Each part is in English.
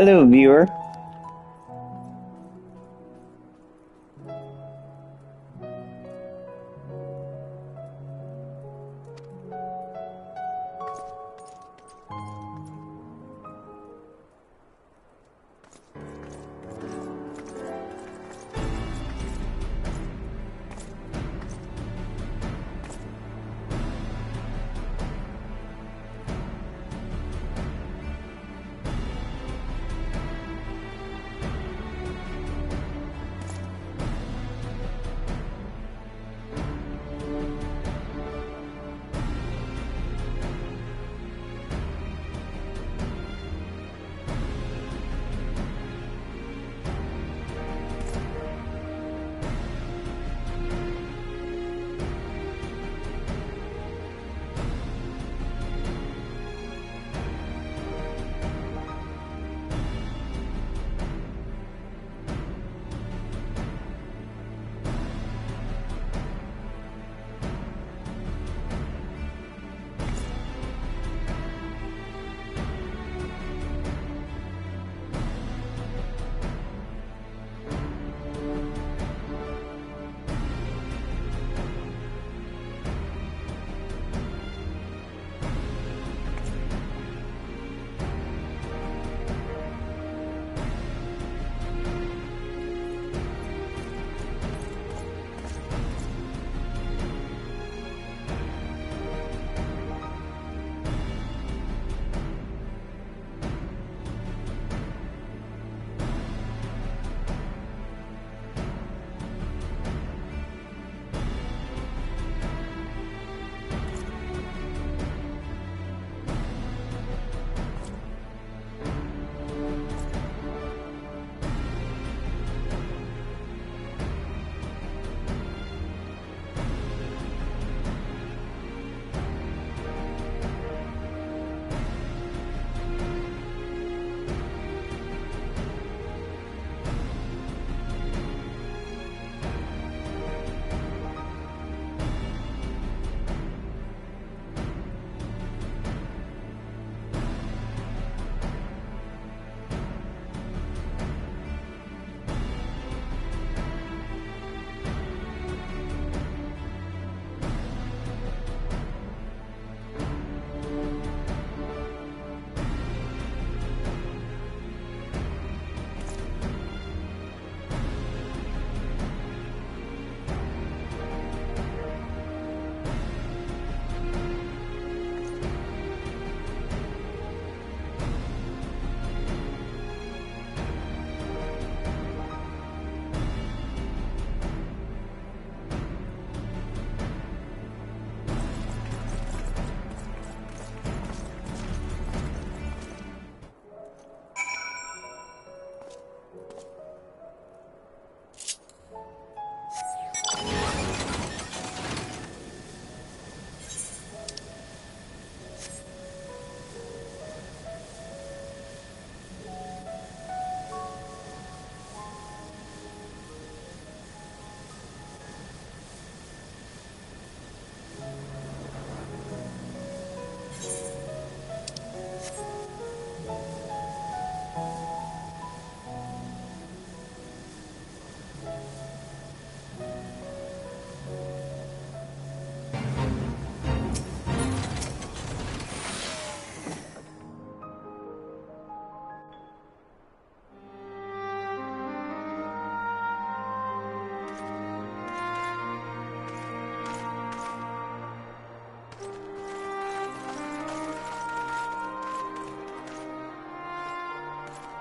Hello, viewer.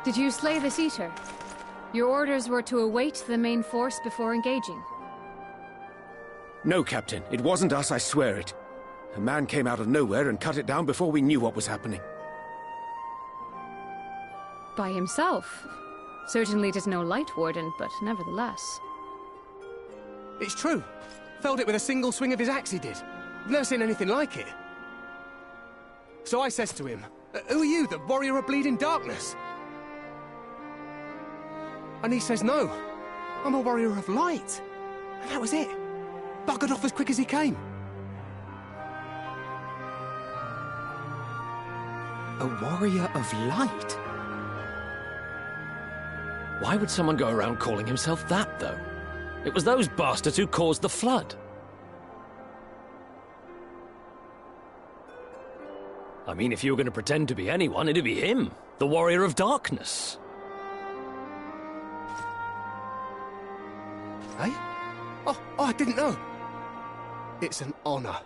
Did you slay this eater? Your orders were to await the main force before engaging. No, Captain. It wasn't us, I swear it. A man came out of nowhere and cut it down before we knew what was happening. By himself? Certainly it is no light warden, but nevertheless. It's true. Felled it with a single swing of his axe, he did. I've never seen anything like it. So I says to him, "Who are you, the warrior of bleeding darkness?" And he says, "No, I'm a warrior of light." And that was it. Buggered off as quick as he came. A warrior of light? Why would someone go around calling himself that, though? It was those bastards who caused the flood. I mean, if you were going to pretend to be anyone, it'd be him, the Warrior of Darkness. Hey? Oh, I didn't know. It's an honor.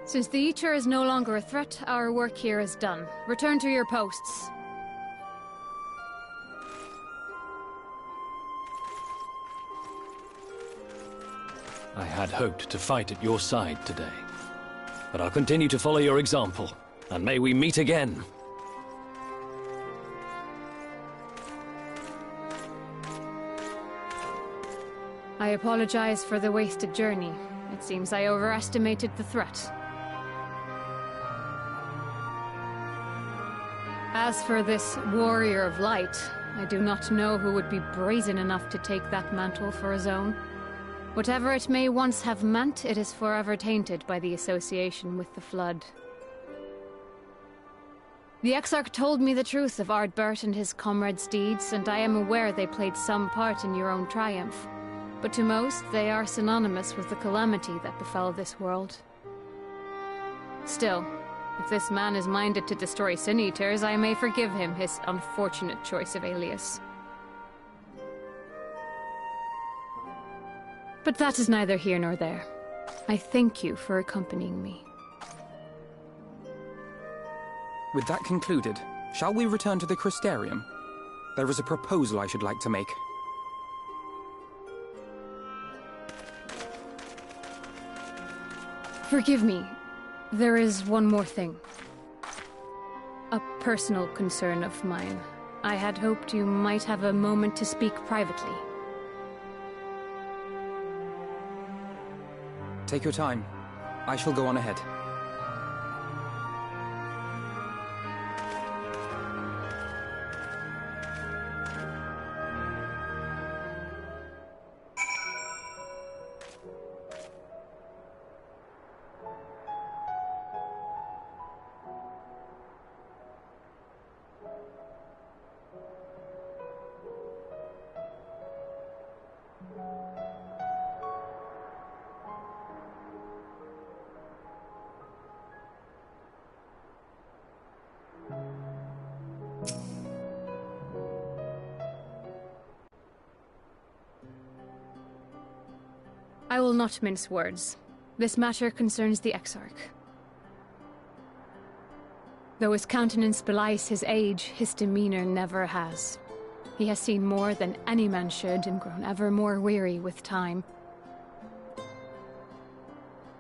Since the Eater is no longer a threat, our work here is done. Return to your posts. I had hoped to fight at your side today. But I'll continue to follow your example, and may we meet again. I apologize for the wasted journey. It seems I overestimated the threat. As for this Warrior of Light, I do not know who would be brazen enough to take that mantle for his own. Whatever it may once have meant, it is forever tainted by the association with the Flood. The Exarch told me the truth of Ardbert and his comrades' deeds, and I am aware they played some part in your own triumph. But to most, they are synonymous with the calamity that befell this world. Still, if this man is minded to destroy Sin-Eaters, I may forgive him his unfortunate choice of alias. But that is neither here nor there. I thank you for accompanying me. With that concluded, shall we return to the Crystarium? There is a proposal I should like to make. Forgive me. There is one more thing. A personal concern of mine. I had hoped you might have a moment to speak privately. Take your time. I shall go on ahead. I will not mince words. This matter concerns the Exarch. Though his countenance belies his age, his demeanor never has. He has seen more than any man should and grown ever more weary with time.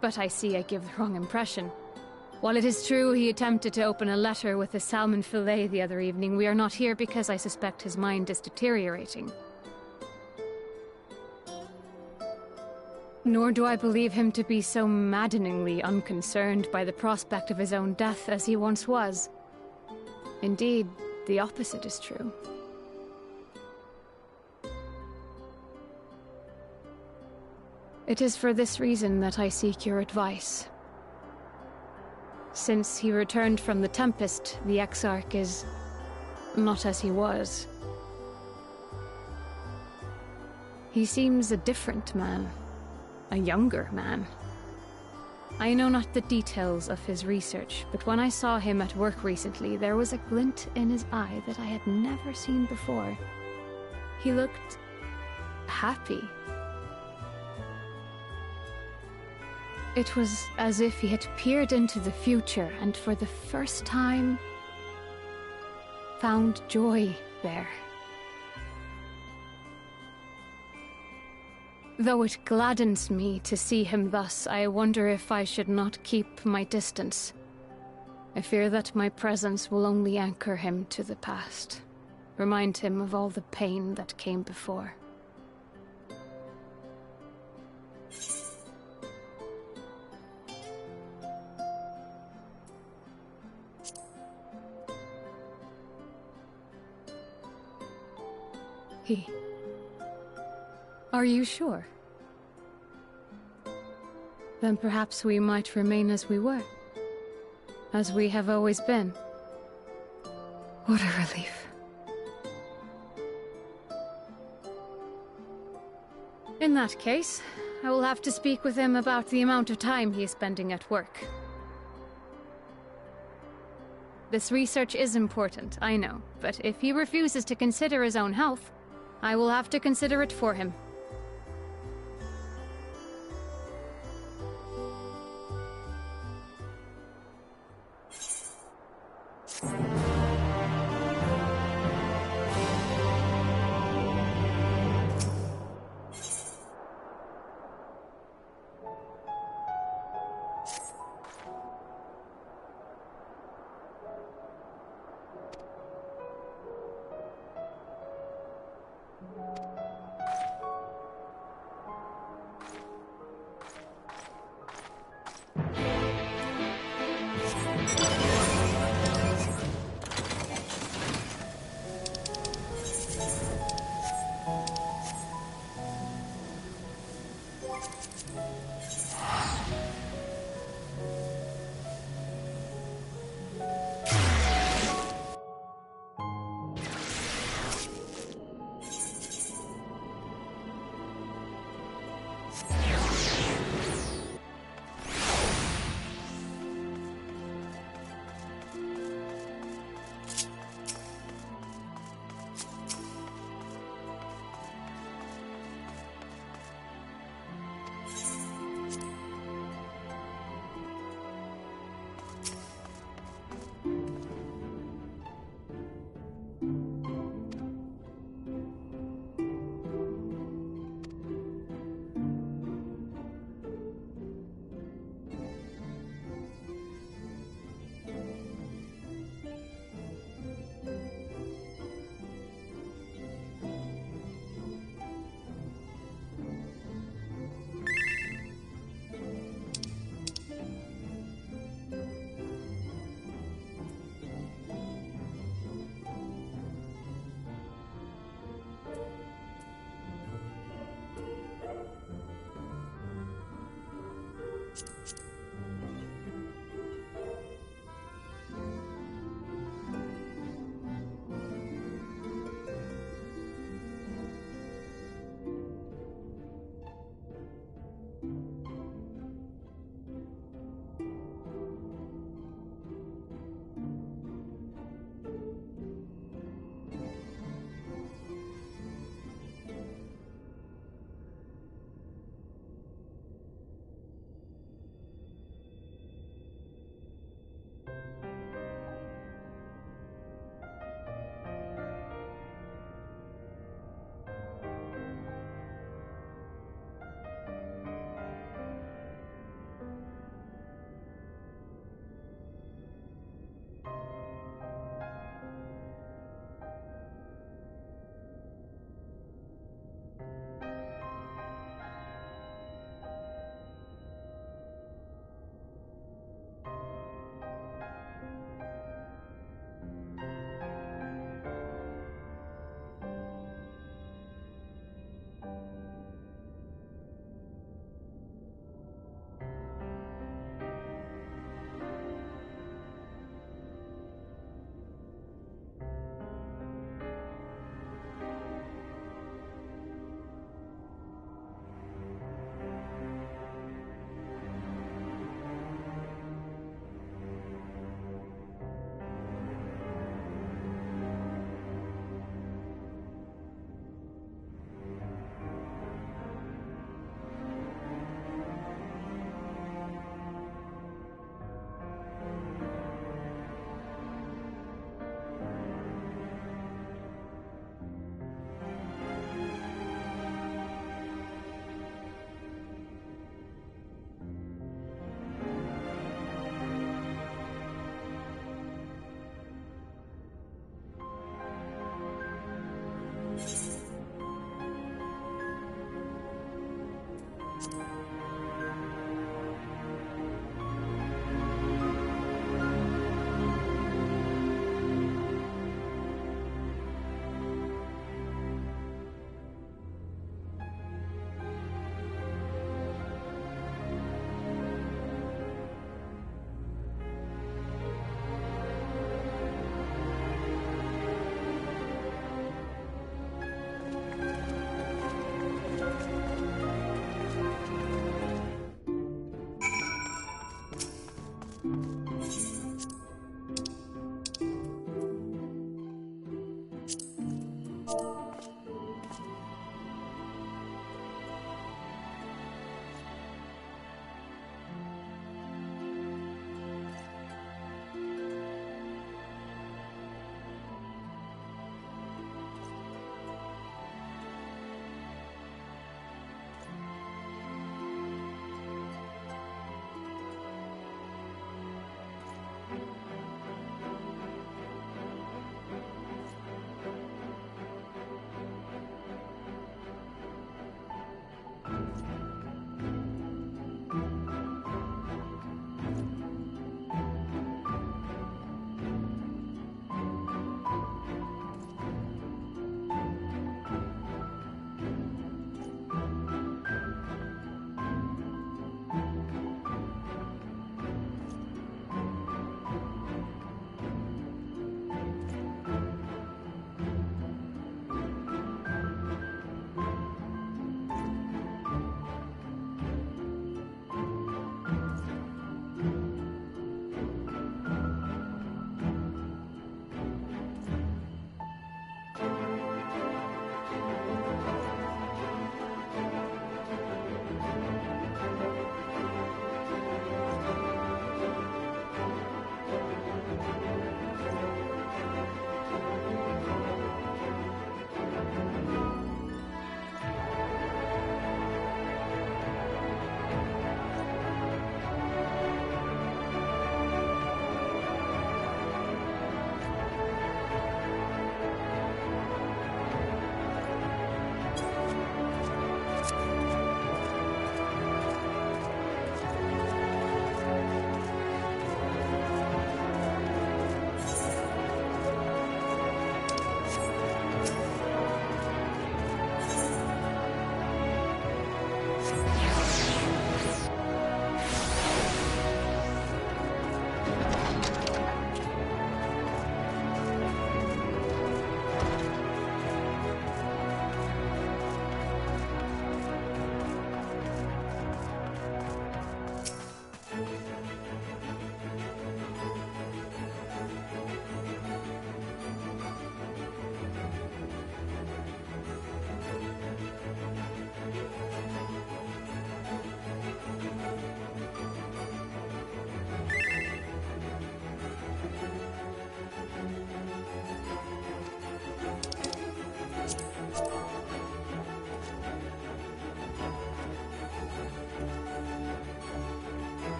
But I see I give the wrong impression. While it is true he attempted to open a letter with a salmon fillet the other evening, we are not here because I suspect his mind is deteriorating. Nor do I believe him to be so maddeningly unconcerned by the prospect of his own death as he once was. Indeed, the opposite is true. It is for this reason that I seek your advice. Since he returned from the Tempest, the Exarch is not as he was. He seems a different man. A younger man. I know not the details of his research, but when I saw him at work recently, there was a glint in his eye that I had never seen before. He looked happy. It was as if he had peered into the future and for the first time found joy there. Though it gladdens me to see him thus, I wonder if I should not keep my distance. I fear that my presence will only anchor him to the past, remind him of all the pain that came before. Are you sure? Then perhaps we might remain as we were. As we have always been. What a relief. In that case, I will have to speak with him about the amount of time he is spending at work. This research is important, I know, but if he refuses to consider his own health, I will have to consider it for him.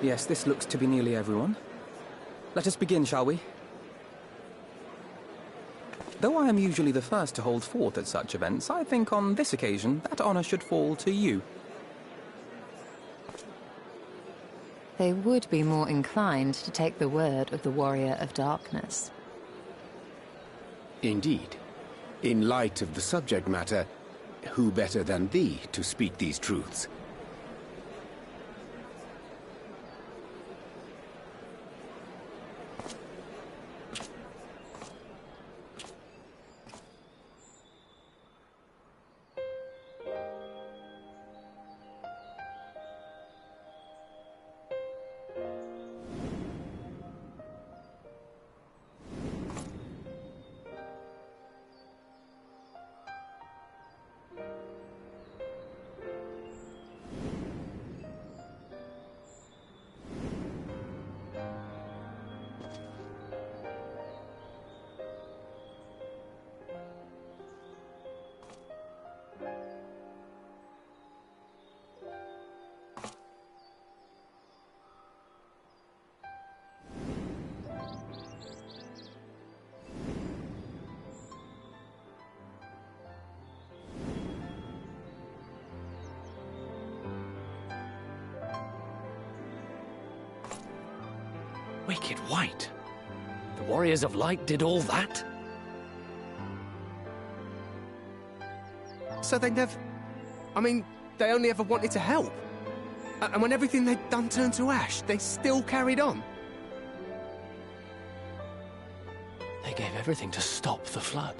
Yes, this looks to be nearly everyone. Let us begin, shall we? Though I am usually the first to hold forth at such events, I think on this occasion that honor should fall to you. They would be more inclined to take the word of the Warrior of Darkness. Indeed. In light of the subject matter, who better than thee to speak these truths? Wicked White? The Warriors of Light did all that? So they never... I mean, they only ever wanted to help. And when everything they'd done turned to ash, they still carried on. They gave everything to stop the flood.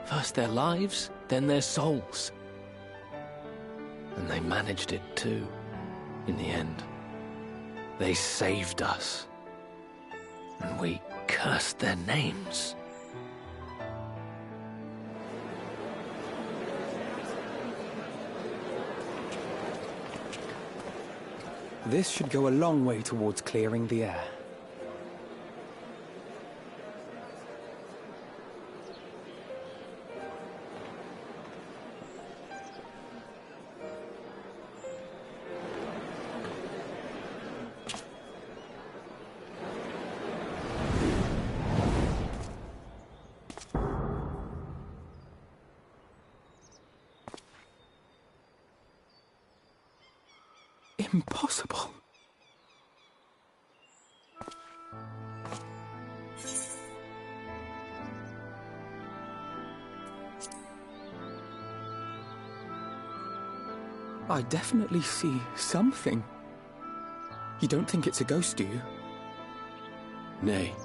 First their lives, then their souls. And they managed it too, in the end. They saved us. And we cursed their names. This should go a long way towards clearing the air. Impossible. I definitely see something. You don't think it's a ghost, do you? Nay.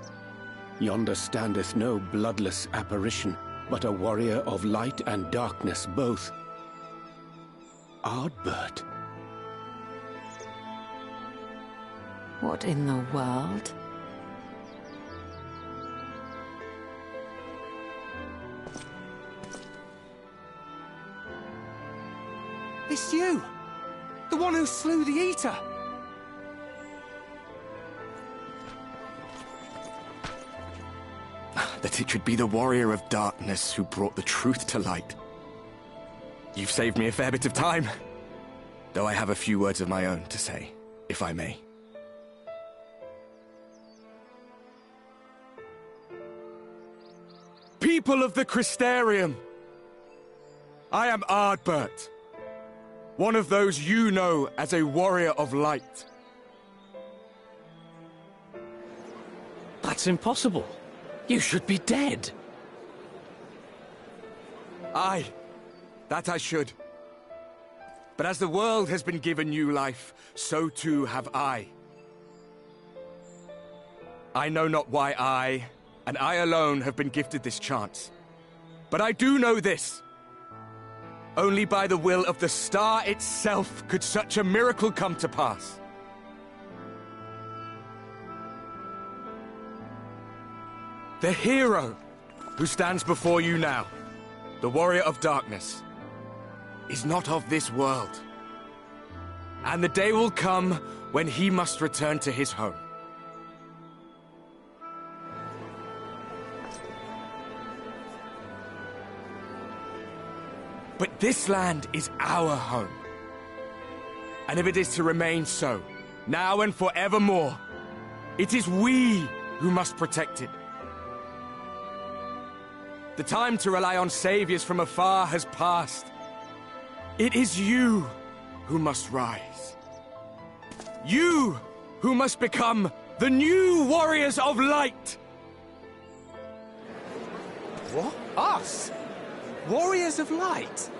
Yonder standeth no bloodless apparition, but a warrior of light and darkness both. Ardbert. What in the world? It's you! The one who slew the Eater! That it should be the Warrior of Darkness who brought the truth to light. You've saved me a fair bit of time. Though I have a few words of my own to say, if I may. People of the Crystarium! I am Ardbert, one of those you know as a warrior of light. That's impossible. You should be dead. Aye, that I should. But as the world has been given new life, so too have I. I know not why I, and I alone, have been gifted this chance. But I do know this. Only by the will of the star itself could such a miracle come to pass. The hero who stands before you now, the Warrior of Darkness, is not of this world. And the day will come when he must return to his home. But this land is our home. And if it is to remain so, now and forevermore. It is we who must protect it. The time to rely on saviors from afar has passed. It is you who must rise. You who must become the new warriors of light! What? Us? Warriors of light?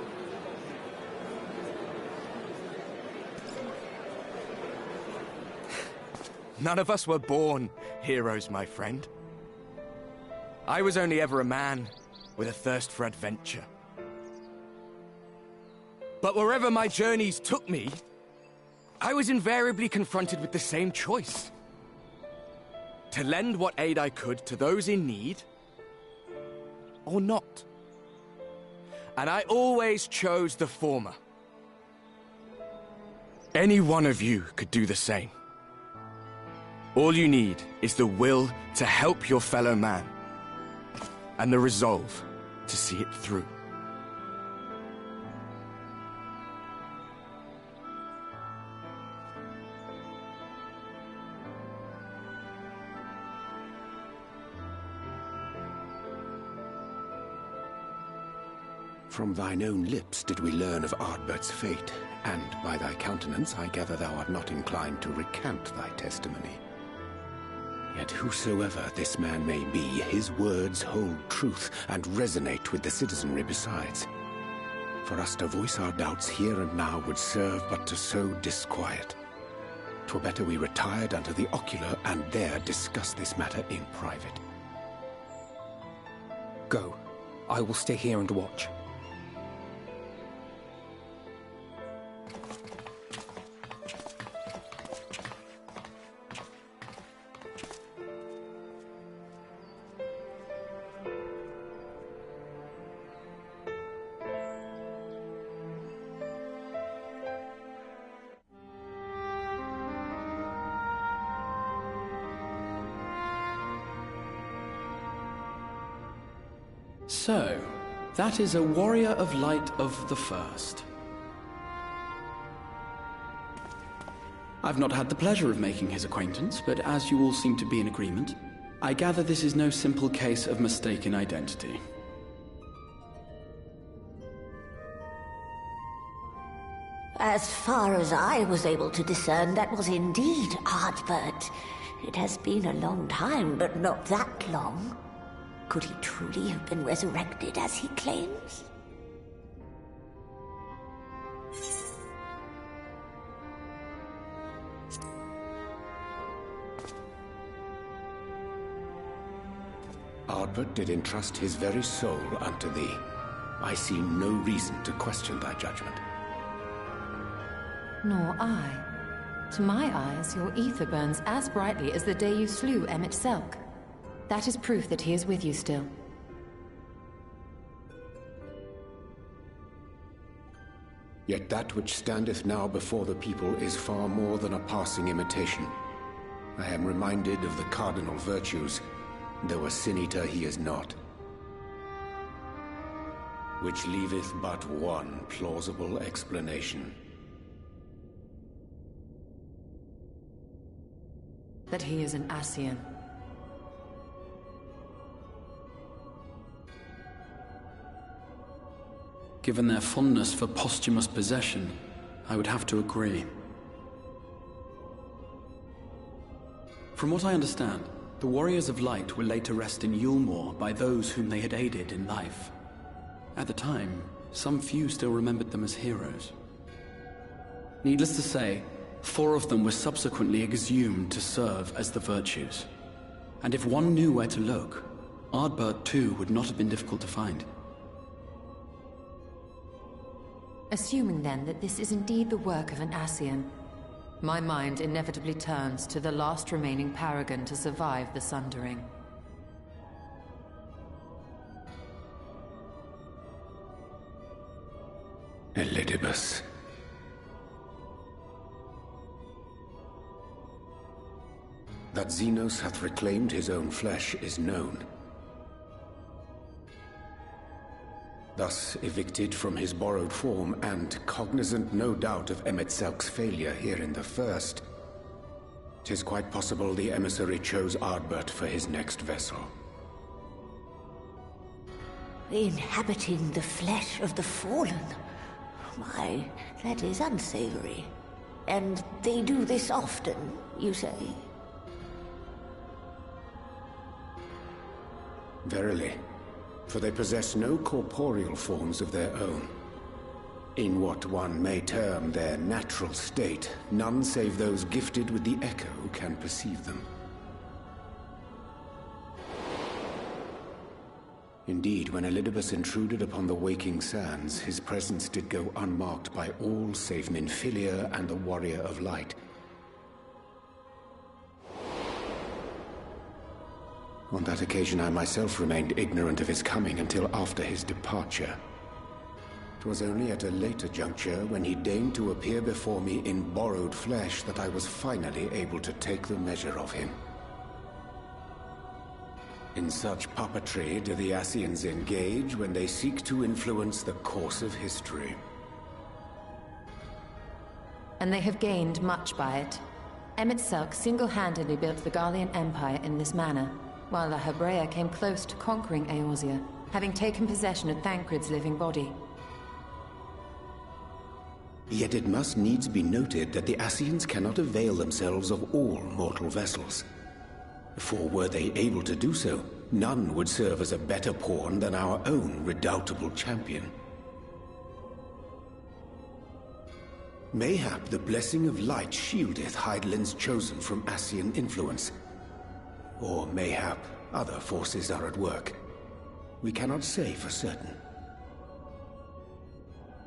None of us were born heroes, my friend. I was only ever a man with a thirst for adventure. But wherever my journeys took me, I was invariably confronted with the same choice. To lend what aid I could to those in need, or not. And I always chose the former. Any one of you could do the same. All you need is the will to help your fellow man, and the resolve to see it through. From thine own lips did we learn of Ardbert's fate, and by thy countenance I gather thou art not inclined to recant thy testimony. Yet whosoever this man may be, his words hold truth and resonate with the citizenry besides. For us to voice our doubts here and now would serve but to sow disquiet. 'Twere better we retired unto the ocular and there discuss this matter in private. Go. I will stay here and watch. So, that is a warrior of light of the first. I've not had the pleasure of making his acquaintance, but as you all seem to be in agreement, I gather this is no simple case of mistaken identity. As far as I was able to discern, that was indeed Ardbert. It has been a long time, but not that long. Could he truly have been resurrected as he claims? Ardbert did entrust his very soul unto thee. I see no reason to question thy judgment. Nor I. To my eyes, your ether burns as brightly as the day you slew Emmett Selk. That is proof that he is with you still. Yet that which standeth now before the people is far more than a passing imitation. I am reminded of the cardinal virtues, though a sin-eater he is not. Which leaveth but one plausible explanation. That he is an Ascian. Given their fondness for posthumous possession, I would have to agree. From what I understand, the Warriors of Light were laid to rest in Yulmore by those whom they had aided in life. At the time, some few still remembered them as heroes. Needless to say, 4 of them were subsequently exhumed to serve as the virtues. And if one knew where to look, Ardbert too would not have been difficult to find. Assuming then that this is indeed the work of an Ascian, my mind inevitably turns to the last remaining paragon to survive the Sundering. Elidibus. That Xenos hath reclaimed his own flesh is known. Thus evicted from his borrowed form, and cognizant no doubt of Emmett Selk's failure here in the first, 'Tis quite possible the emissary chose Ardbert for his next vessel. Inhabiting the flesh of the fallen. My, that is unsavory. And they do this often, you say? Verily, for they possess no corporeal forms of their own. In what one may term their natural state, none save those gifted with the echo can perceive them. Indeed, when Elidibus intruded upon the waking sands, his presence did go unmarked by all save Minfilia and the Warrior of Light. On that occasion, I myself remained ignorant of his coming until after his departure. It was only at a later juncture, when he deigned to appear before me in borrowed flesh, that I was finally able to take the measure of him. In such puppetry do the Ascians engage when they seek to influence the course of history. And they have gained much by it. Emmett Selk single-handedly built the Garlean Empire in this manner, while the Hebrea came close to conquering Eorzea, having taken possession of Thancred's living body. Yet it must needs be noted that the Ascians cannot avail themselves of all mortal vessels. For were they able to do so, none would serve as a better pawn than our own redoubtable champion. Mayhap the blessing of light shieldeth Hydaelyn's chosen from Ascian influence. Or mayhap other forces are at work. We cannot say for certain.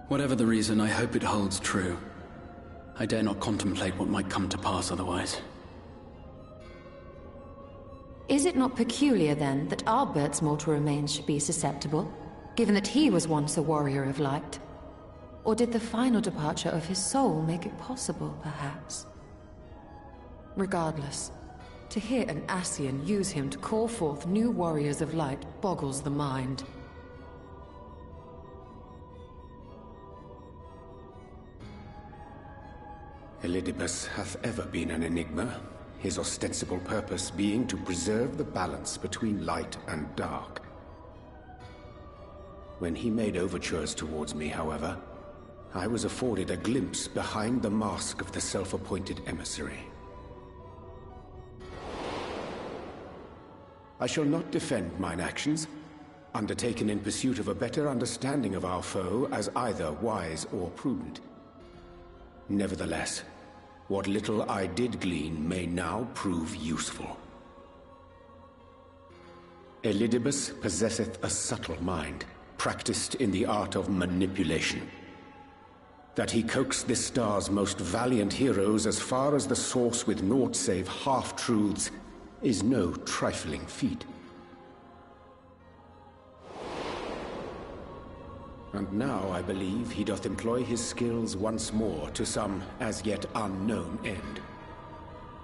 Whatever the reason, I hope it holds true. I dare not contemplate what might come to pass otherwise. Is it not peculiar, then, that Ardbert's mortal remains should be susceptible, given that he was once a warrior of light? Or did the final departure of his soul make it possible, perhaps? Regardless, to hear an Ascian use him to call forth new warriors of light boggles the mind. Elidibus hath ever been an enigma, his ostensible purpose being to preserve the balance between light and dark. When he made overtures towards me, however, I was afforded a glimpse behind the mask of the self-appointed emissary. I shall not defend mine actions, undertaken in pursuit of a better understanding of our foe, as either wise or prudent. Nevertheless, what little I did glean may now prove useful. Elidibus possesseth a subtle mind, practiced in the art of manipulation. That he coaxed this star's most valiant heroes as far as the source with naught save half-truths is no trifling feat. And now, I believe, he doth employ his skills once more to some as yet unknown end.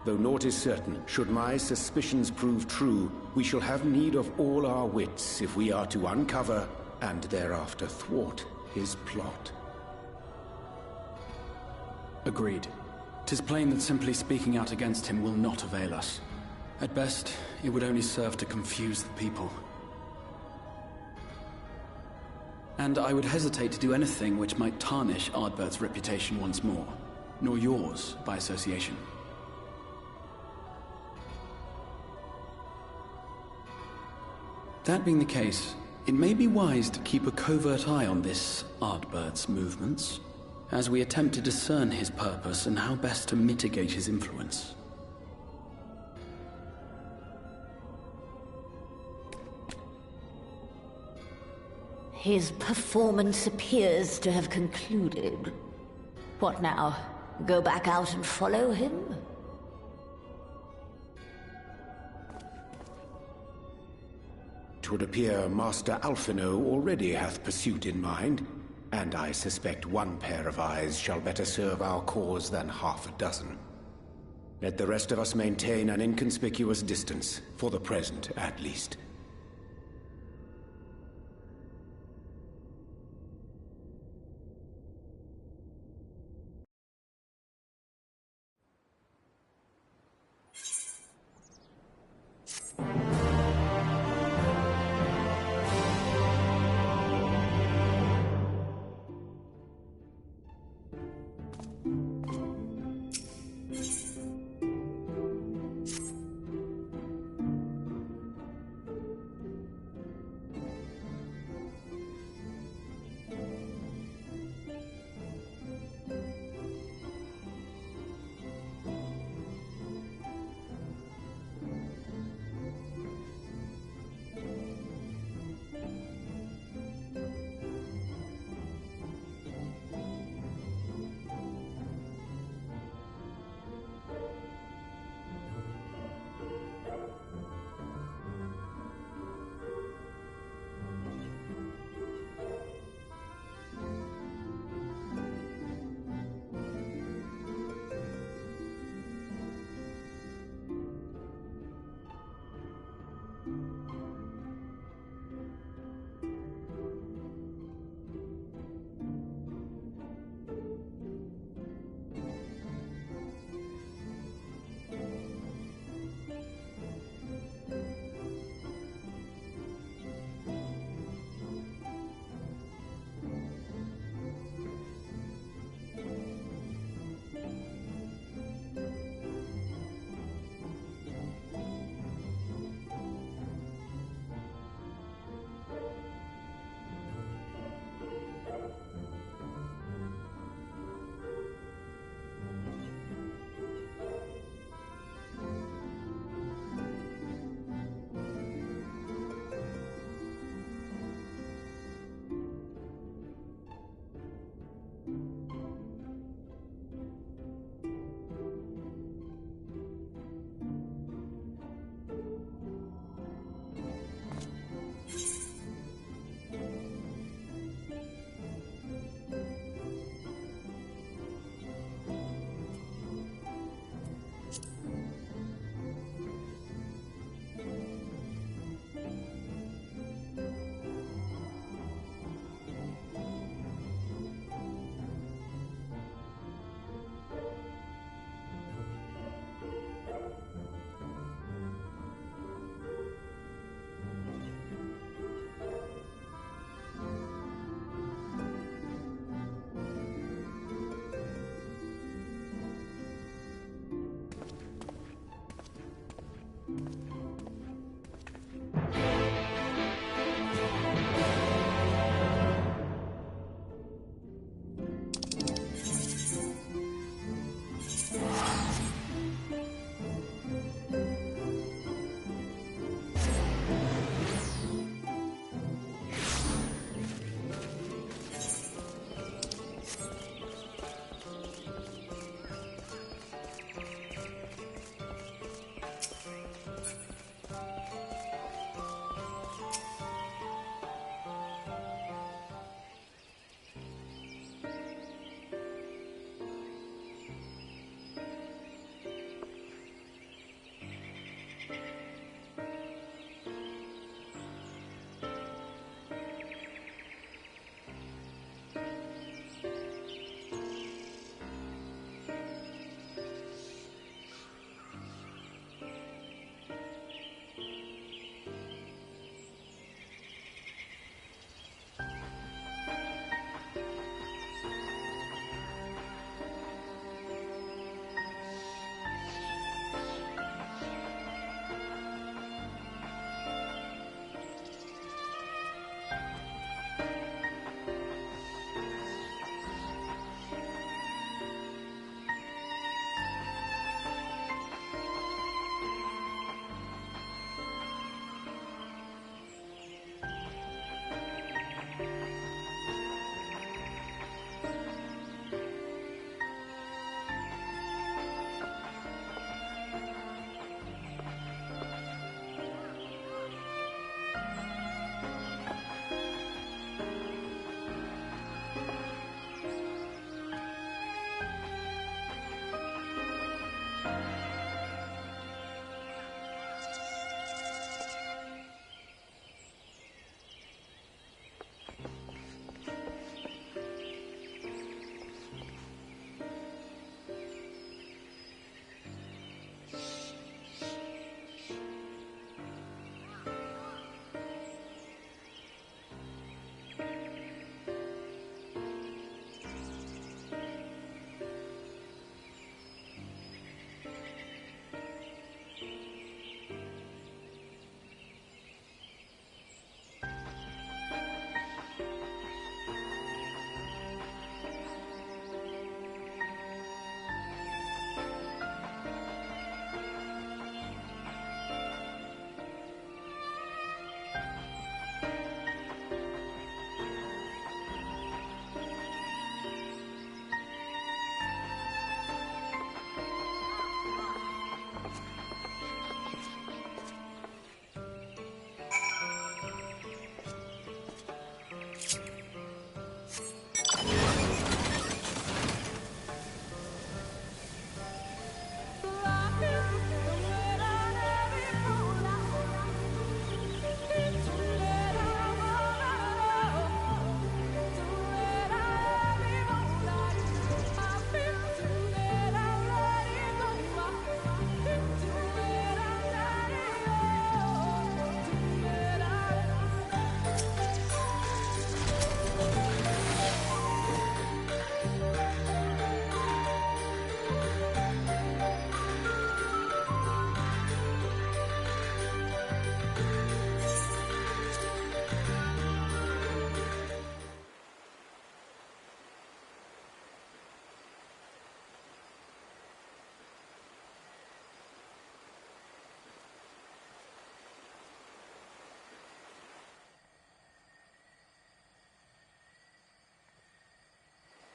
Though naught is certain, should my suspicions prove true, we shall have need of all our wits if we are to uncover and thereafter thwart his plot. Agreed. 'Tis plain that simply speaking out against him will not avail us. At best, it would only serve to confuse the people. And I would hesitate to do anything which might tarnish Ardbert's reputation once more, nor yours by association. That being the case, it may be wise to keep a covert eye on this Ardbert's movements, as we attempt to discern his purpose and how best to mitigate his influence. His performance appears to have concluded. What now? Go back out and follow him? 'Twould appear Master Alphino already hath pursuit in mind, and I suspect one pair of eyes shall better serve our cause than half a dozen. Let the rest of us maintain an inconspicuous distance, for the present at least.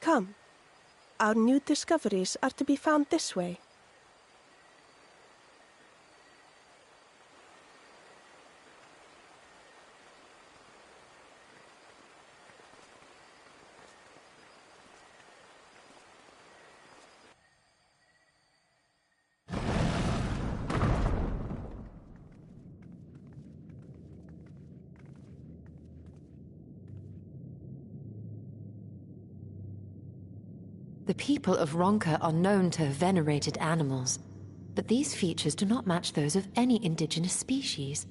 Come. Our new discoveries are to be found this way. The people of Ronka are known to have venerated animals, but these features do not match those of any indigenous species.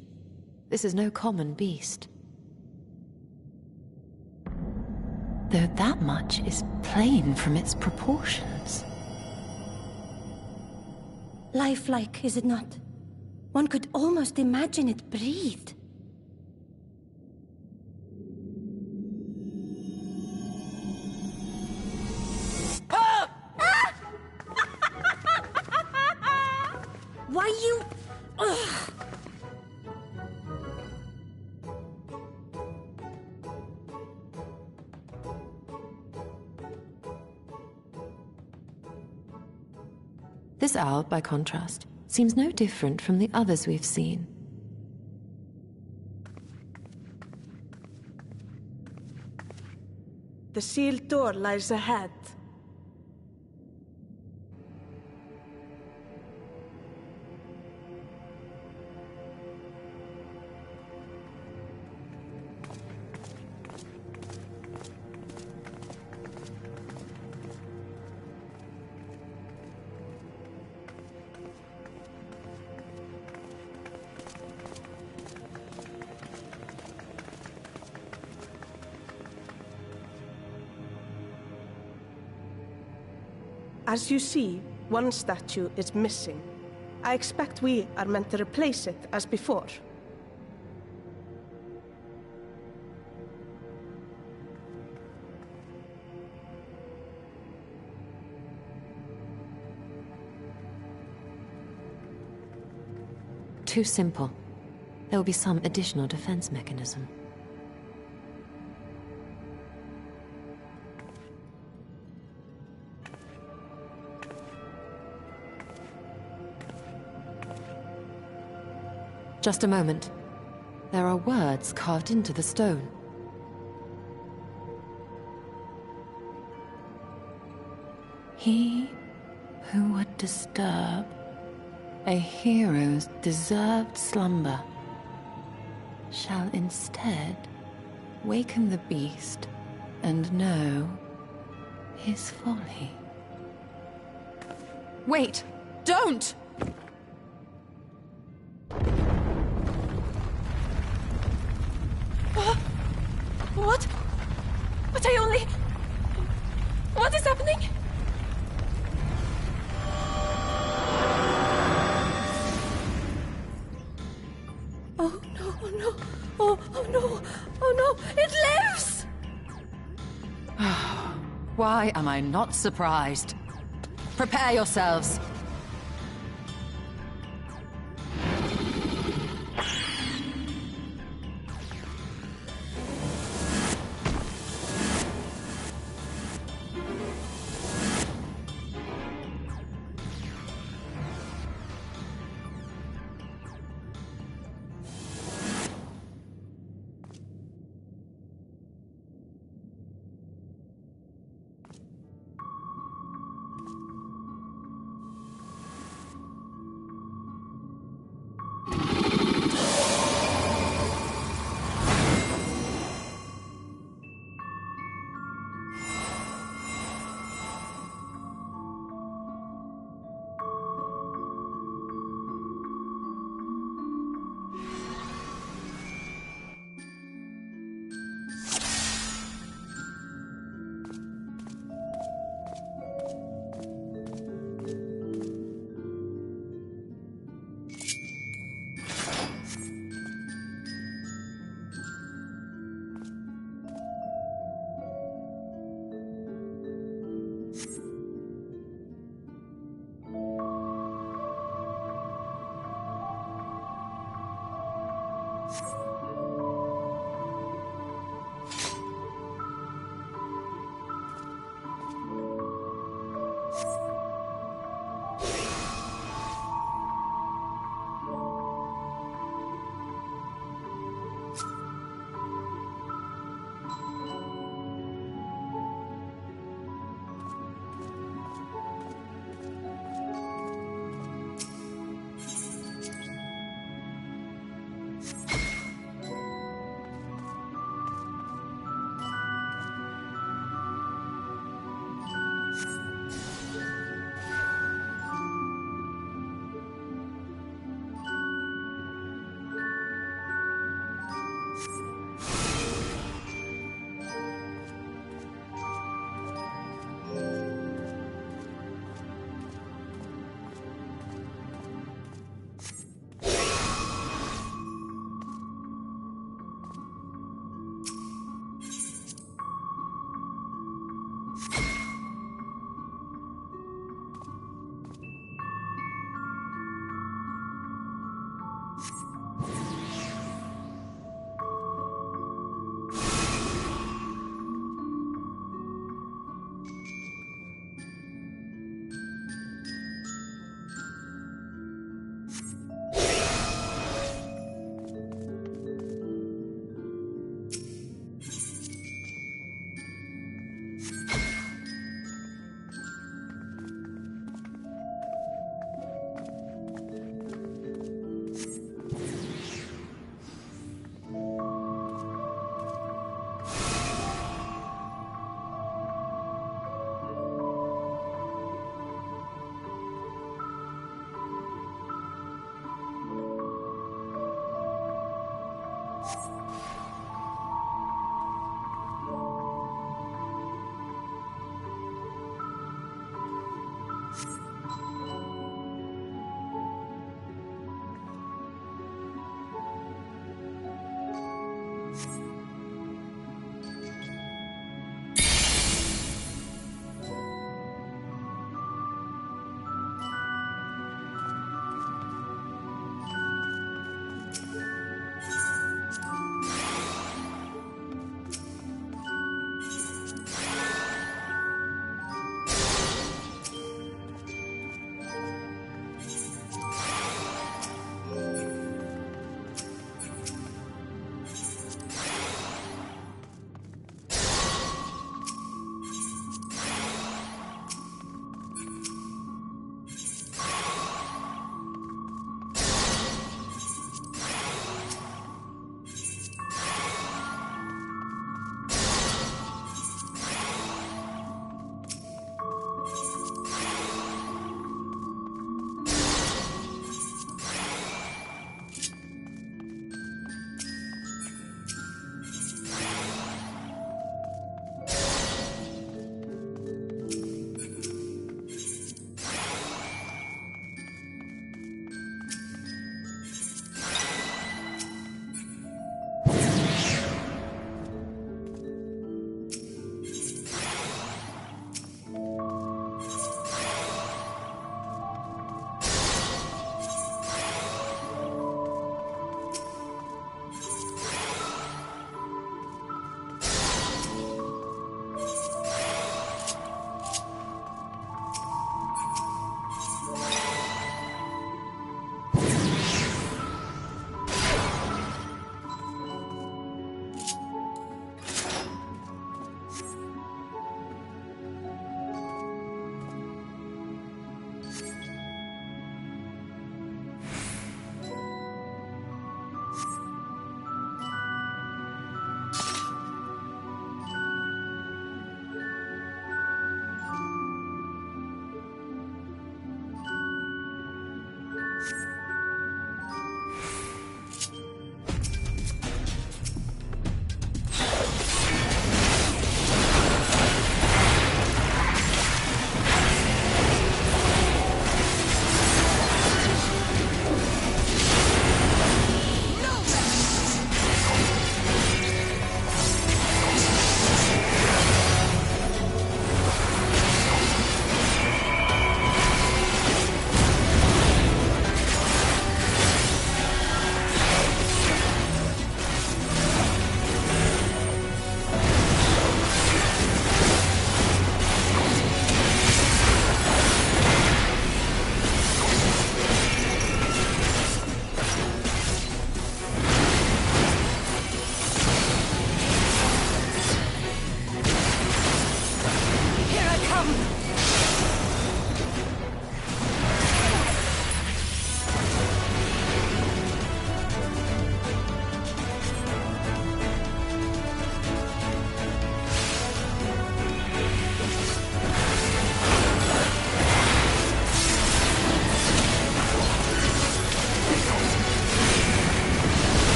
This is no common beast. Though that much is plain from its proportions. Lifelike, is it not? One could almost imagine it breathed. Why you... Ugh. This owl, by contrast, seems no different from the others we've seen. The sealed door lies ahead. As you see, one statue is missing. I expect we are meant to replace it as before. Too simple. There will be some additional defense mechanism. Just a moment. There are words carved into the stone. He who would disturb a hero's deserved slumber shall instead waken the beast and know his folly. Wait! Don't! What? But I only... What is happening? Oh no, oh no, oh no, oh no, it lives! Why am I not surprised? Prepare yourselves.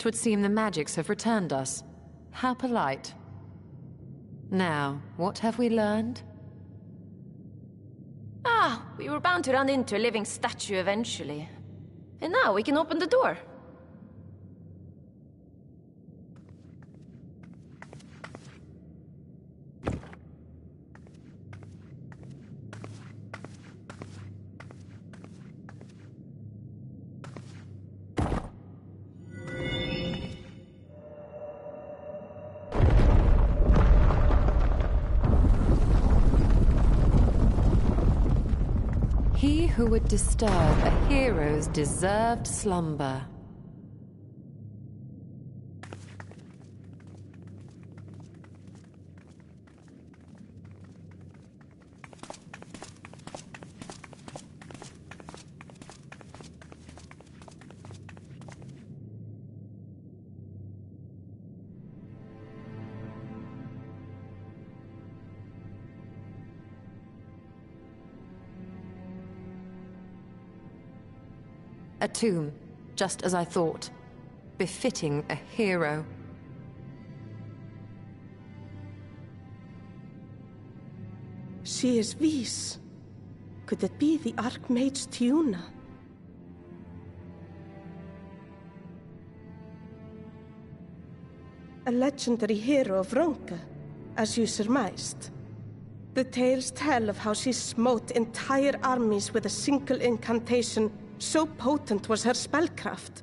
'Twould seem the magics have returned us. How polite. Now, what have we learned? Ah, we were bound to run into a living statue eventually. And now we can open the door. He who would disturb a hero's deserved slumber. A tomb, just as I thought. Befitting a hero. She is Vis. Could it be the Archmage Tiuna? A legendary hero of Ronka, as you surmised. The tales tell of how she smote entire armies with a single incantation. So potent was her spellcraft,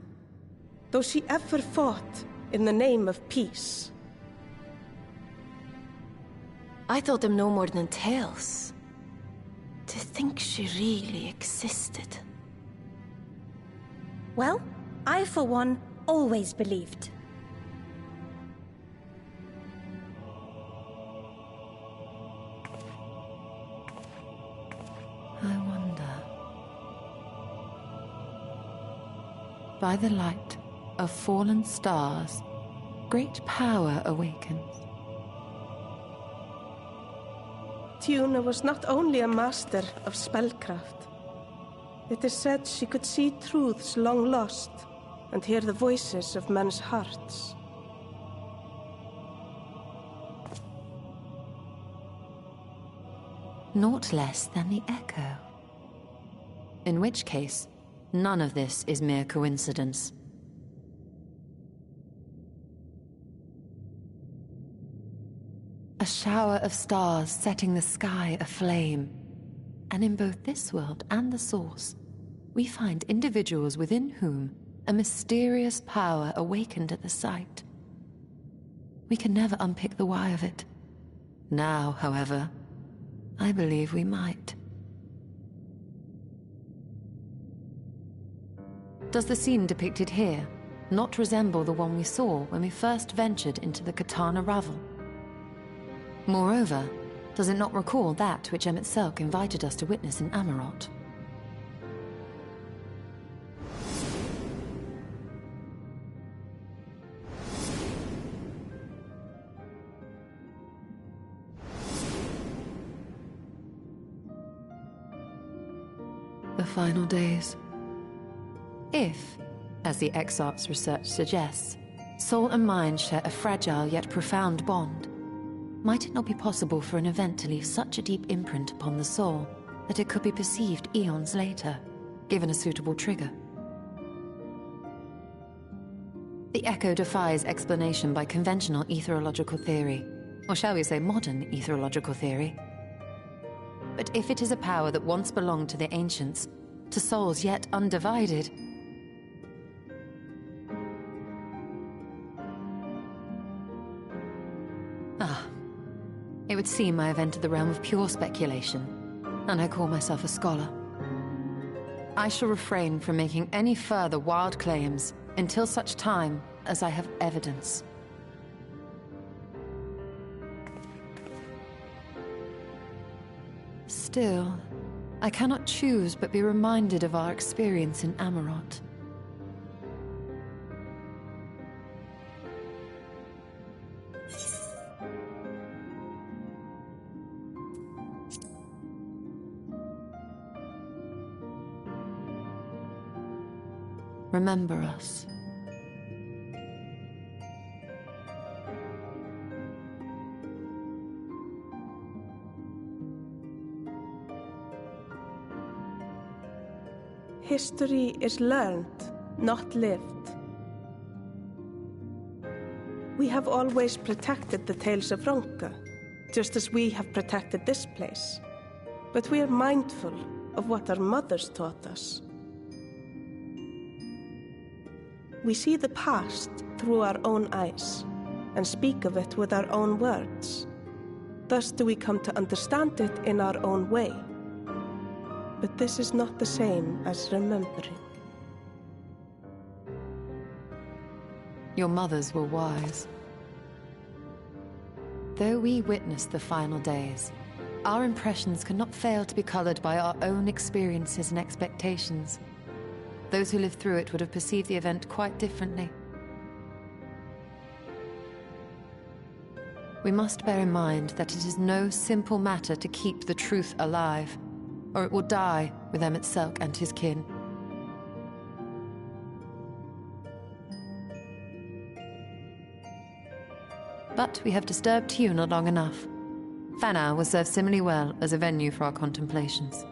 though she ever fought in the name of peace. I thought them no more than tales. To think she really existed. Well, I for one always believed. I wonder. By the light of fallen stars, great power awakens. Tiuna was not only a master of spellcraft. It is said she could see truths long lost and hear the voices of men's hearts. Naught less than the echo. In which case, none of this is mere coincidence. A shower of stars setting the sky aflame. And in both this world and the Source, we find individuals within whom a mysterious power awakened at the sight. We can never unpick the why of it. Now, however, I believe we might. Does the scene depicted here not resemble the one we saw when we first ventured into the Katana Ravel? Moreover, does it not recall that which Emmett Selk invited us to witness in Amarot? The final days. If, as the Exarch's research suggests, soul and mind share a fragile yet profound bond, might it not be possible for an event to leave such a deep imprint upon the soul that it could be perceived eons later, given a suitable trigger? The echo defies explanation by conventional etherological theory, or shall we say modern etherological theory. But if it is a power that once belonged to the ancients, to souls yet undivided, it would seem I have entered the realm of pure speculation, and I call myself a scholar. I shall refrain from making any further wild claims until such time as I have evidence. Still, I cannot choose but be reminded of our experience in Amarot. Remember us. History is learned, not lived. We have always protected the Tales of Ronka, just as we have protected this place. But we are mindful of what our mothers taught us. We see the past through our own eyes, and speak of it with our own words. Thus do we come to understand it in our own way. But this is not the same as remembering. Your mothers were wise. Though we witnessed the final days, our impressions cannot fail to be colored by our own experiences and expectations. Those who lived through it would have perceived the event quite differently. We must bear in mind that it is no simple matter to keep the truth alive, or it will die with Emmett Selk and his kin. But we have disturbed Tuna long enough. Fanau will serve similarly well as a venue for our contemplations.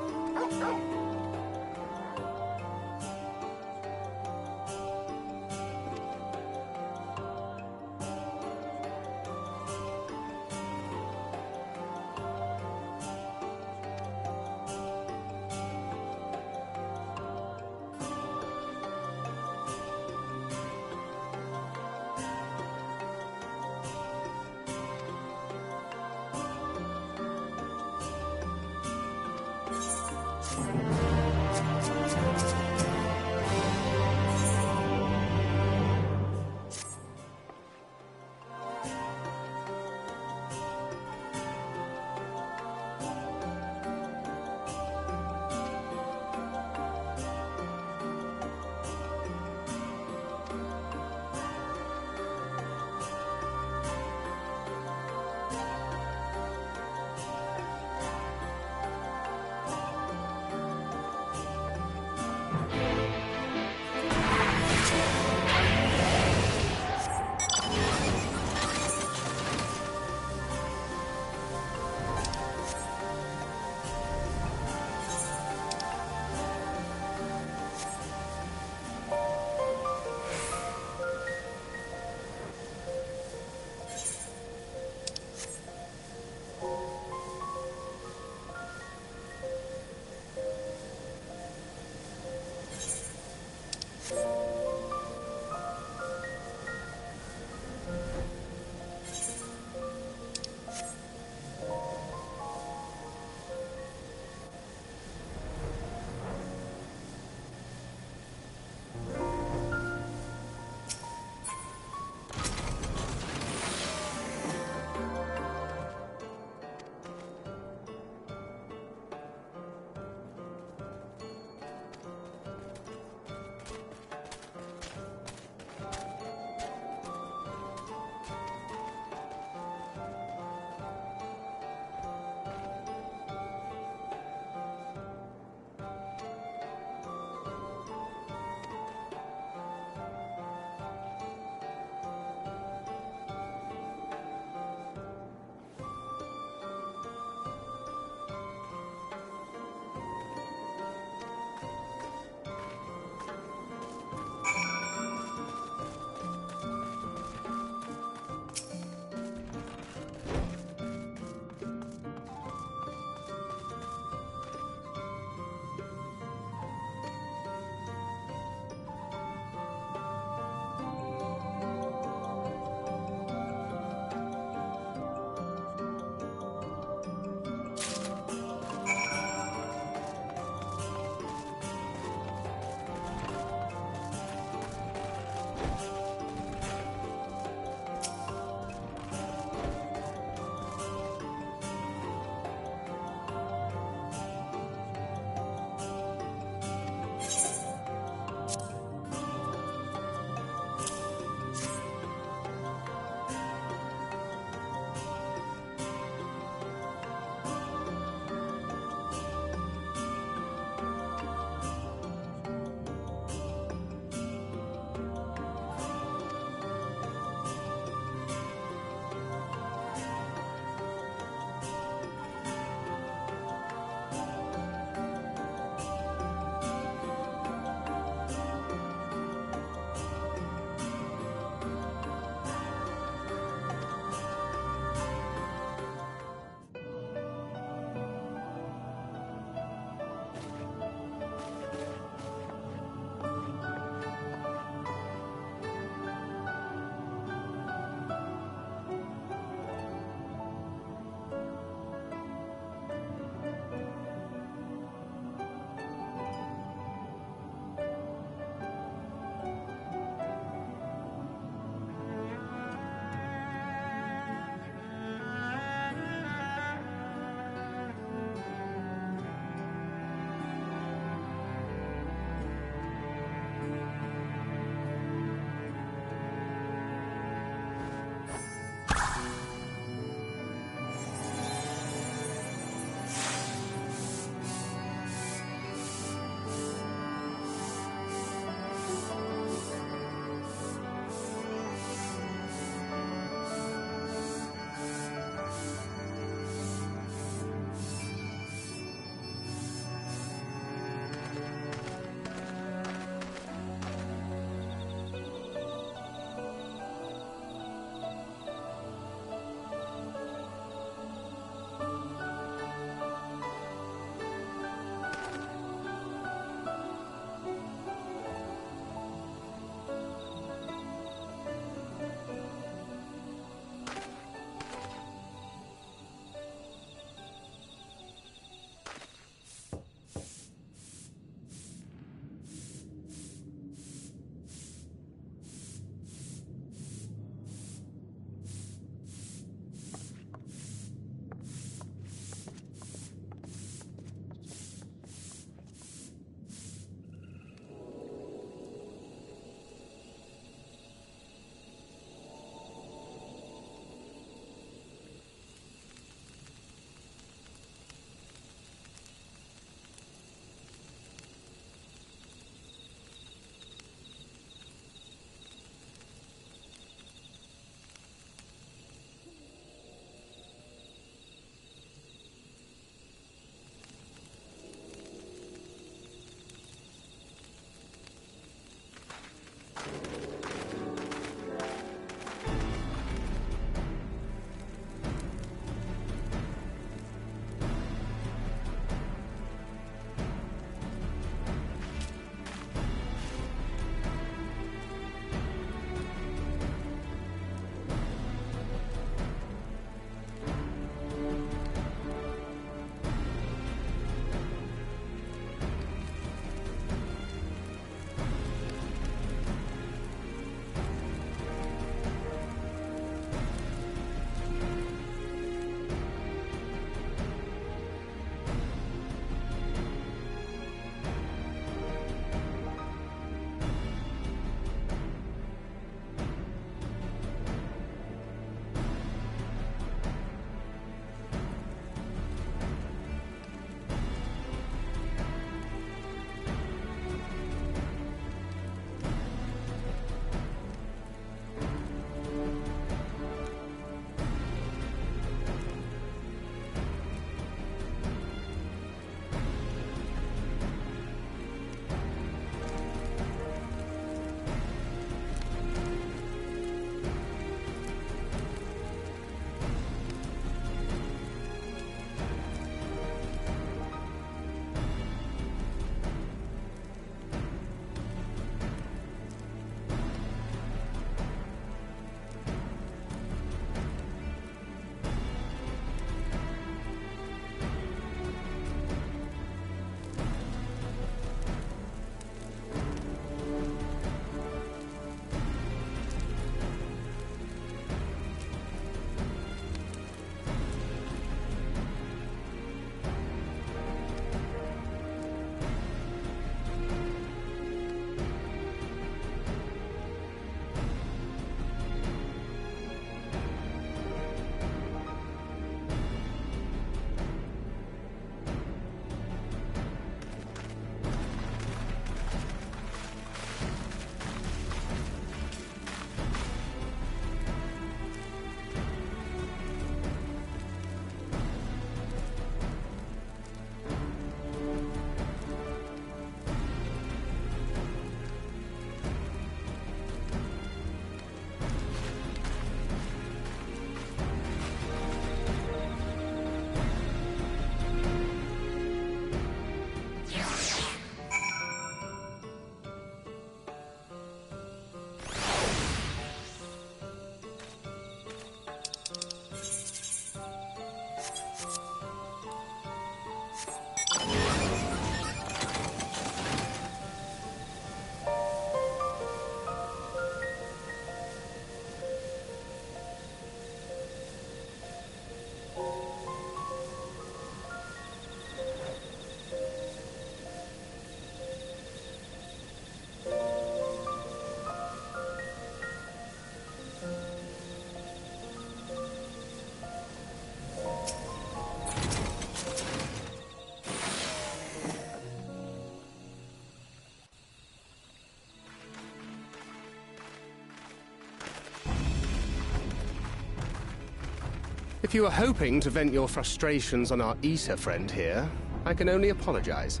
If you were hoping to vent your frustrations on our Issa friend here, I can only apologize.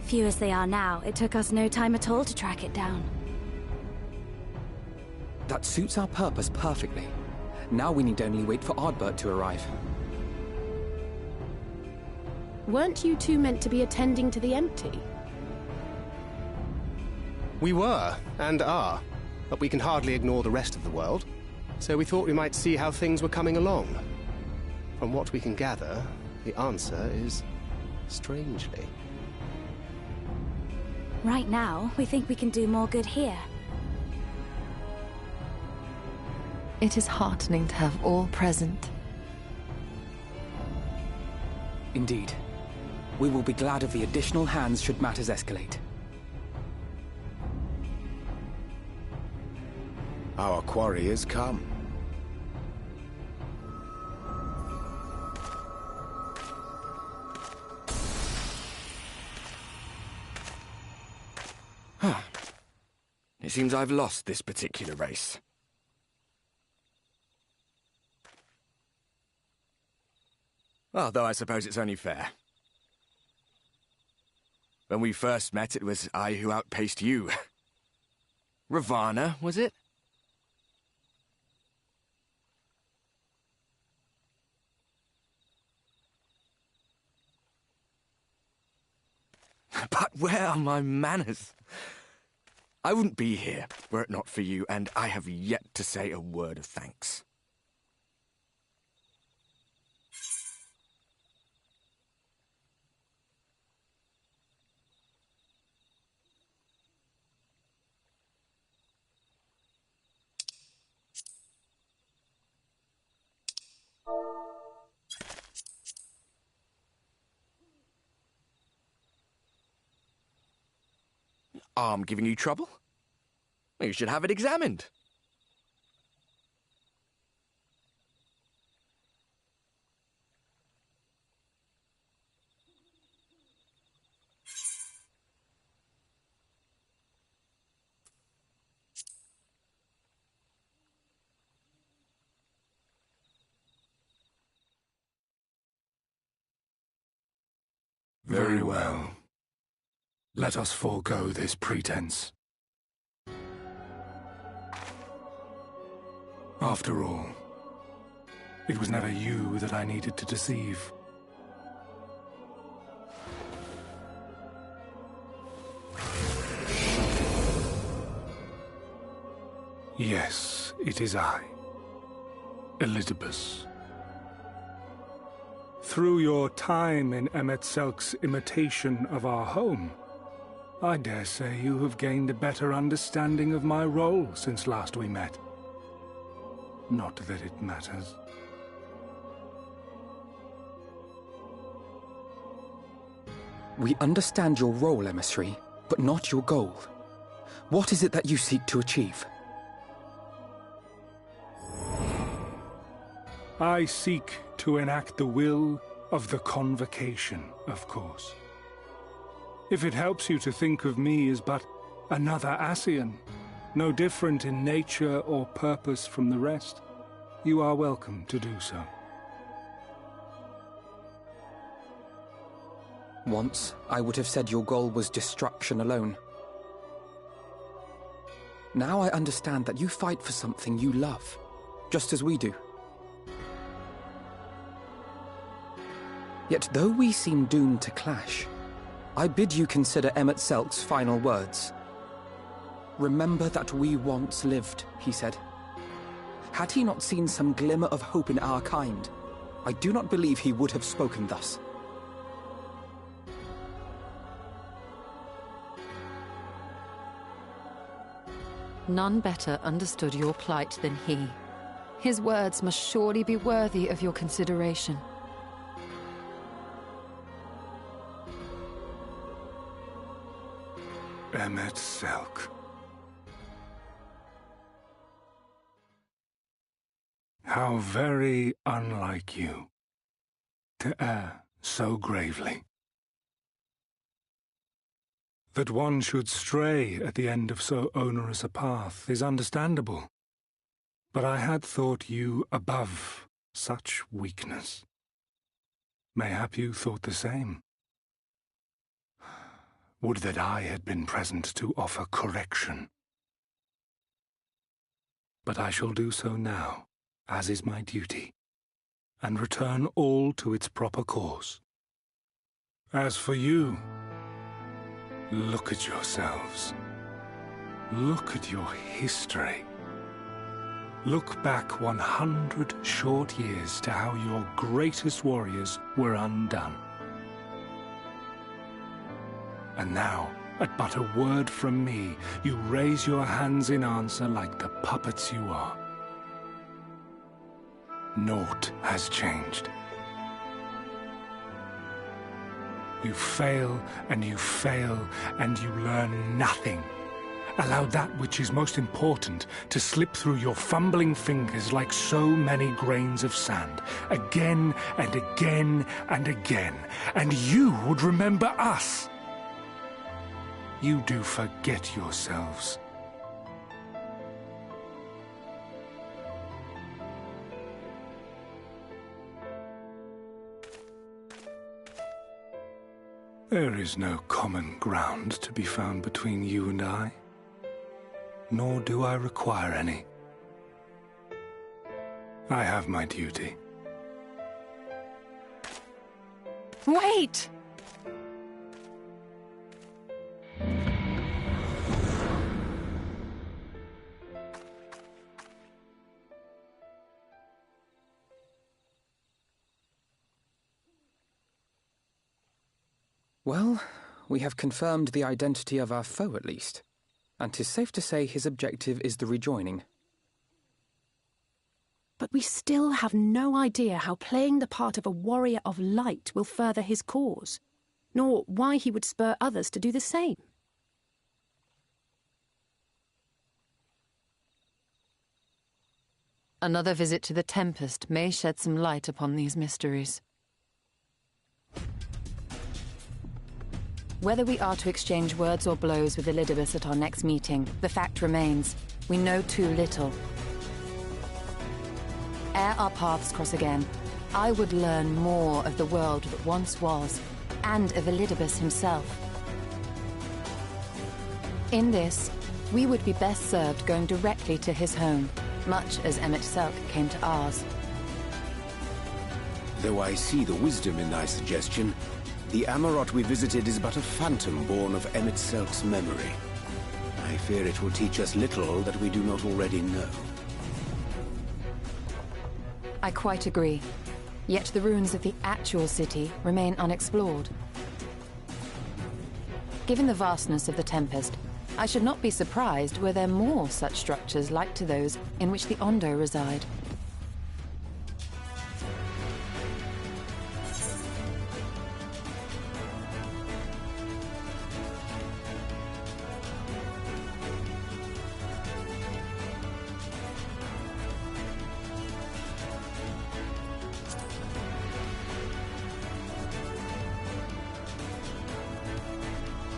Few as they are now, it took us no time at all to track it down. That suits our purpose perfectly. Now we need only wait for Ardbert to arrive. Weren't you two meant to be attending to the empty? We were, and are, but we can hardly ignore the rest of the world. So we thought we might see how things were coming along. From what we can gather, the answer is strangely. Right now, we think we can do more good here. It is heartening to have all present. Indeed. We will be glad of the additional hands should matters escalate. Our quarry is come. It seems I've lost this particular race. Although I suppose it's only fair. When we first met, it was I who outpaced you. Ravana, was it? But where are my manners? I wouldn't be here were it not for you, and I have yet to say a word of thanks. Arm giving you trouble? You should have it examined. Very well. Let us forego this pretense. After all, it was never you that I needed to deceive. Yes, it is I, Elizabeth. Through your time in Emet-Selk's imitation of our home, I dare say you have gained a better understanding of my role since last we met. Not that it matters. We understand your role, emissary, but not your goal. What is it that you seek to achieve? I seek to enact the will of the Convocation, of course. If it helps you to think of me as but another Ascian, no different in nature or purpose from the rest, you are welcome to do so. Once, I would have said your goal was destruction alone. Now I understand that you fight for something you love, just as we do. Yet though we seem doomed to clash, I bid you consider Emet-Selk's final words. Remember that we once lived, he said. Had he not seen some glimmer of hope in our kind, I do not believe he would have spoken thus. None better understood your plight than he. His words must surely be worthy of your consideration. Emet-Selk. How very unlike you to err so gravely. That one should stray at the end of so onerous a path is understandable. But I had thought you above such weakness. Mayhap you thought the same. Would that I had been present to offer correction. But I shall do so now, as is my duty, and return all to its proper course. As for you, look at yourselves. Look at your history. Look back 100 short years to how your greatest warriors were undone. And now, at but a word from me, you raise your hands in answer like the puppets you are. Naught has changed. You fail, and you fail, and you learn nothing. Allow that which is most important to slip through your fumbling fingers like so many grains of sand, again and again and again, and you would remember us. You do forget yourselves. There is no common ground to be found between you and I, nor do I require any. I have my duty. Wait! Well, we have confirmed the identity of our foe at least, and 'tis safe to say his objective is the rejoining. But we still have no idea how playing the part of a warrior of light will further his cause, nor why he would spur others to do the same. Another visit to the Tempest may shed some light upon these mysteries. Whether we are to exchange words or blows with Elidibus at our next meeting, the fact remains, we know too little. Ere our paths cross again, I would learn more of the world that once was, and of Elidibus himself. In this, we would be best served going directly to his home, much as Emmett Selk came to ours. Though I see the wisdom in thy suggestion, the Amarot we visited is but a phantom born of Emmett Selk's memory. I fear it will teach us little that we do not already know. I quite agree. Yet the ruins of the actual city remain unexplored. Given the vastness of the Tempest, I should not be surprised were there more such structures like to those in which the Ondo reside.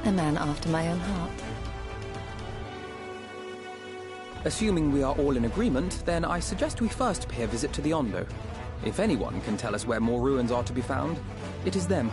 A man after my own heart. Assuming we are all in agreement, then I suggest we first pay a visit to the Ondo. If anyone can tell us where more ruins are to be found, it is them.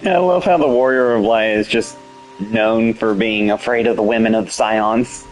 Yeah, I love how the Warrior of Light is just known for being afraid of the women of the Scions.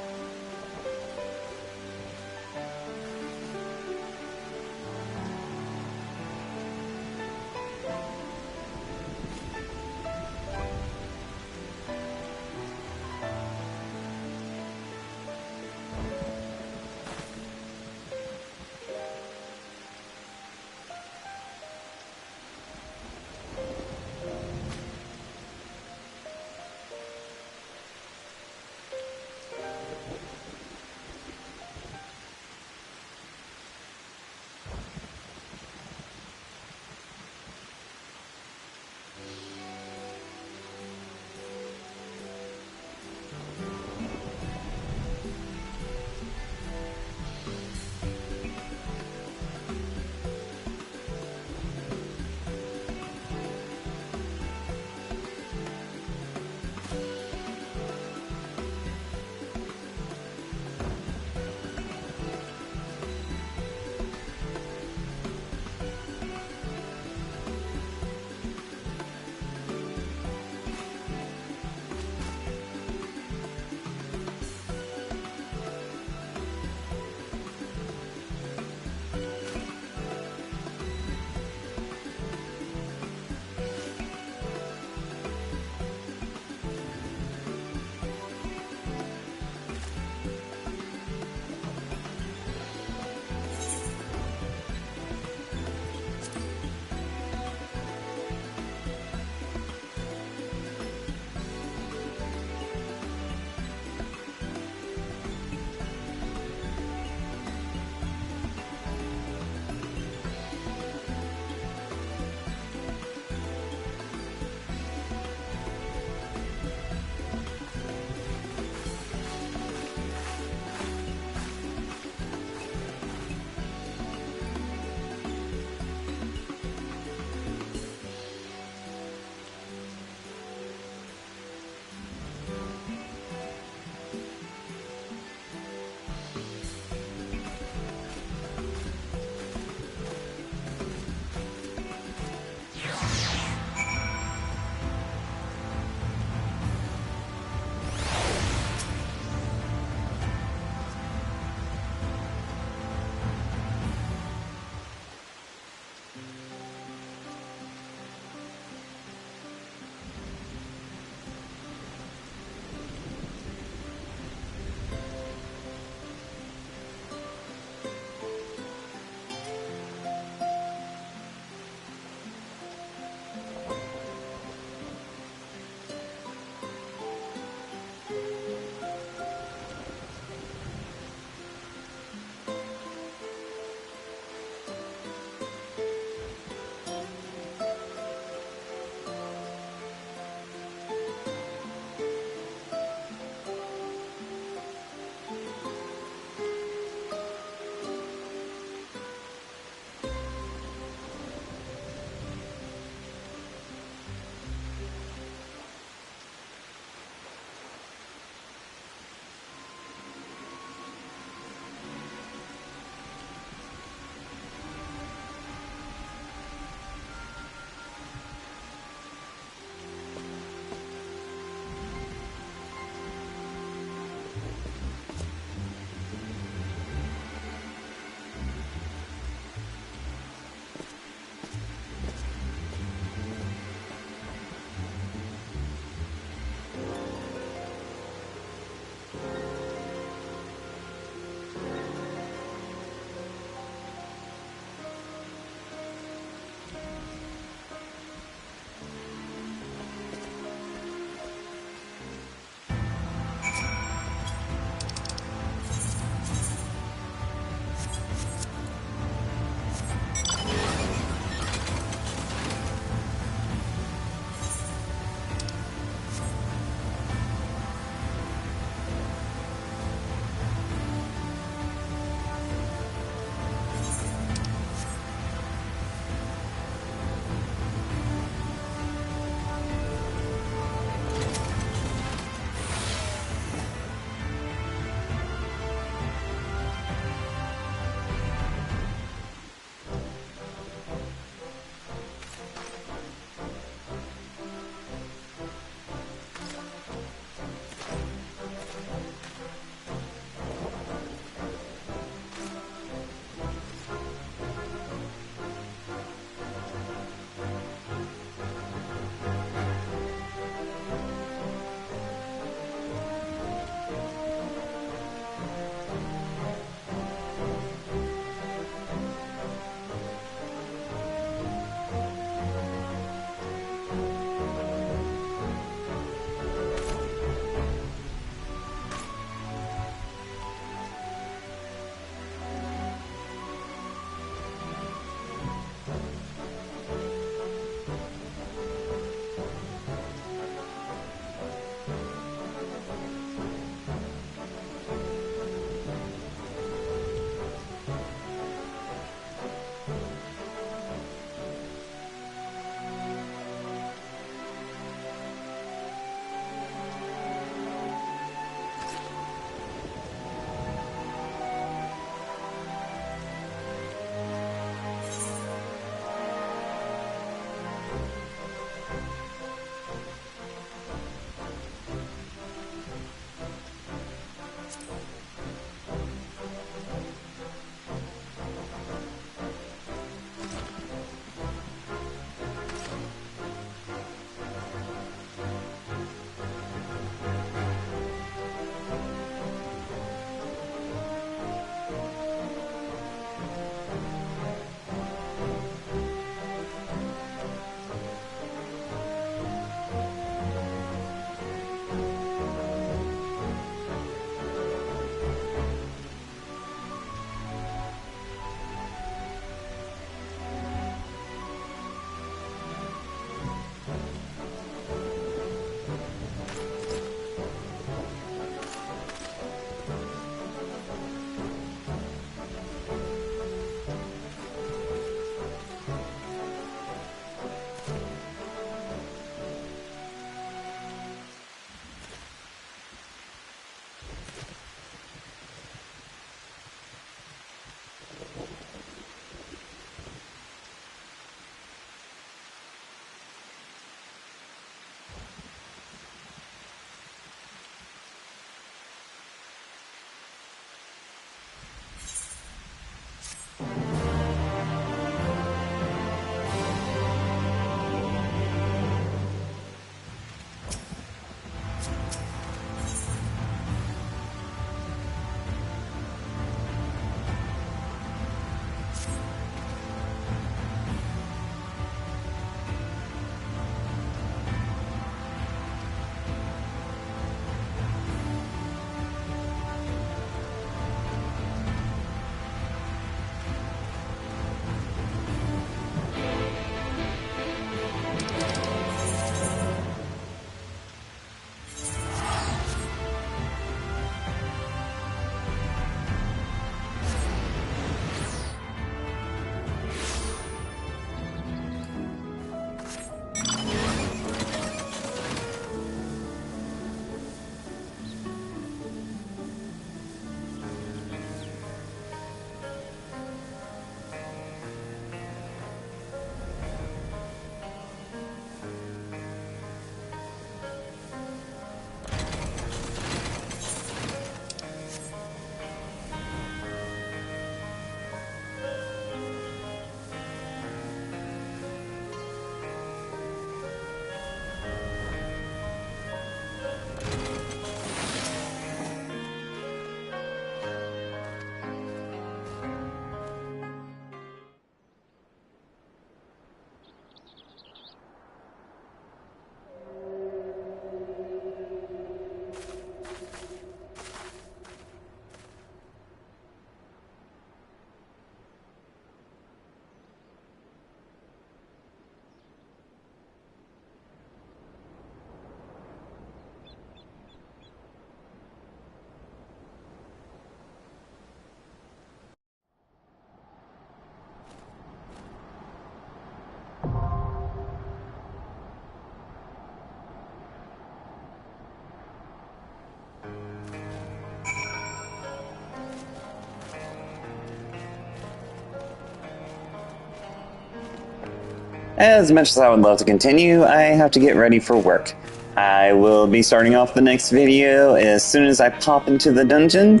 as much as I would love to continue, I have to get ready for work. I will be starting off the next video as soon as I pop into the dungeon.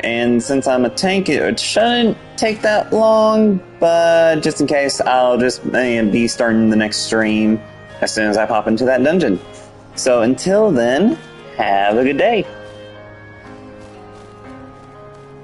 And since I'm a tank, it shouldn't take that long, but just in case, I'll just be starting the next stream as soon as I pop into that dungeon. So until then, have a good day.